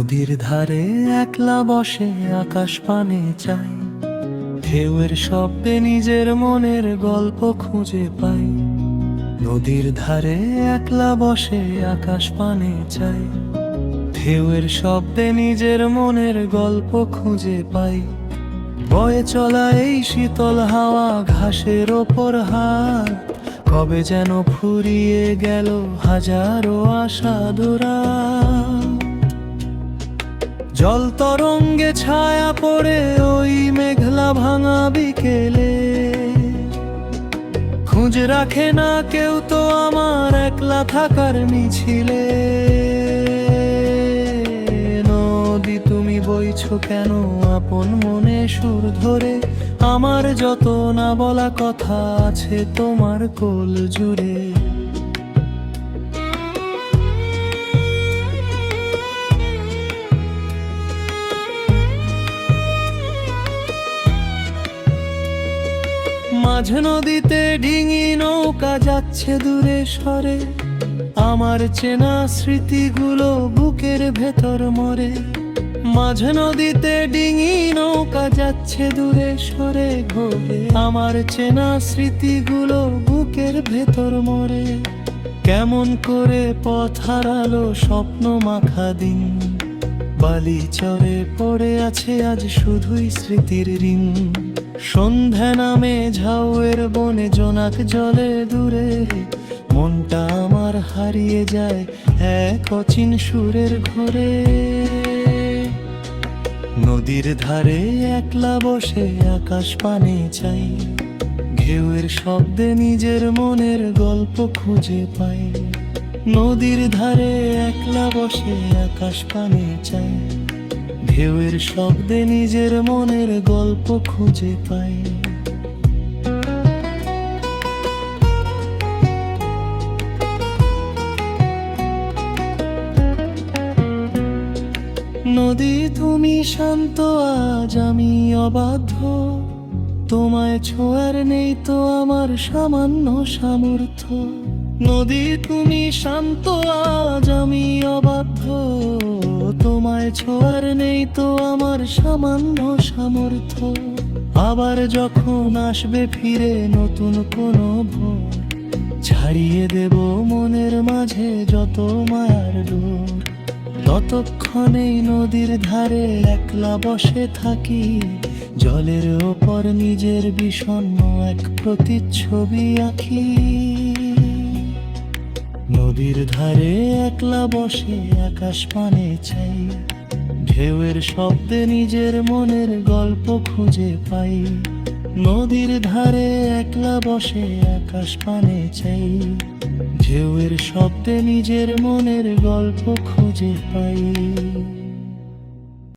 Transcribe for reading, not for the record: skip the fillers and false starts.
নদীর ধারে একলা বসে আকাশ পানে চাই, ঢেউয়ের শব্দে নিজের মনের গল্প খুঁজে পাই। নদীর ধারে একলা বসে আকাশ পানে চাই, ঢেউয়ের শব্দে নিজের মনের গল্প খুঁজে পাই। বয়ে চলা এই শীতল হাওয়া ঘাসের ওপর হাত, কবে যেন ফুরিয়ে গেল হাজারো আশা দোরা। জল তরঙ্গে ছায়া পড়ে ওই মেঘলা ভাঙা বিকেলে, খুঁজ রাখে না কেউ তো আমার একলা থাকার মিছিলে। নদী তুমি বইছো কেন আপন মনে সুর ধরে, আমার যত না বলা কথা আছে তোমার কোল জুড়ে। মাঝ নদীতে ডিঙি নৌকা যাচ্ছে দূরে সরে, আমার চেনা স্মৃতিগুলো বুকের ভেতর মরে। মাঝ নদীতে ডিঙি নৌকা যাচ্ছে দূরে সরে ঘোরে, আমার চেনা স্মৃতিগুলো বুকের ভেতর মরে। কেমন করে পথ হারালো স্বপ্ন মাখা দিন, বালি চরে পড়ে আছে আজ শুধুই স্মৃতির ঋণ। সন্ধ্যা নামে ঝাউয়ের বনে জোনাক জলে দূরে, মনটা আমার হারিয়ে যায় এক অচিন সুরের ঘরে। নদীর ধারে একলা বসে আকাশ পানে চাই, ঢেউয়ের শব্দে নিজের মনের গল্প খুঁজে পাই। নদীর ধারে একলা বসে আকাশ পানে চাই, ঢেউয়ের শব্দে নিজের মনের গল্প খুঁজে পাই। নদী তুমি শান্ত আজ আমি অবাধ্য, তোমায় ছোঁয়ার নেই তো আমার সামান্য সামর্থ্য। নদী তুমি শান্ত আজ আমি অবাধ্য, তোমায় ছোঁয়ার নেই তো আমার সামান্য সামর্থ্য। আবার যখন আসবে ফিরে নতুন কোনো ভোর, ছাড়িয়ে দেব মনের মাঝে যত মায়ার ডোর। ততক্ষণেই নদীর ধারে একলা বসে থাকি, জলের ওপর নিজের বিষণ্ণ এক প্রতিচ্ছবি আঁকি। নদীর ধারে একলা বসে আকাশ পানে চাই, ঢেউয়ের শব্দে নিজের মনের গল্প খুঁজে পাই। নদীর ধারে একলা বসে আকাশ পানে চাই, ঢেউয়ের শব্দে নিজের মনের গল্প খুঁজে পাই।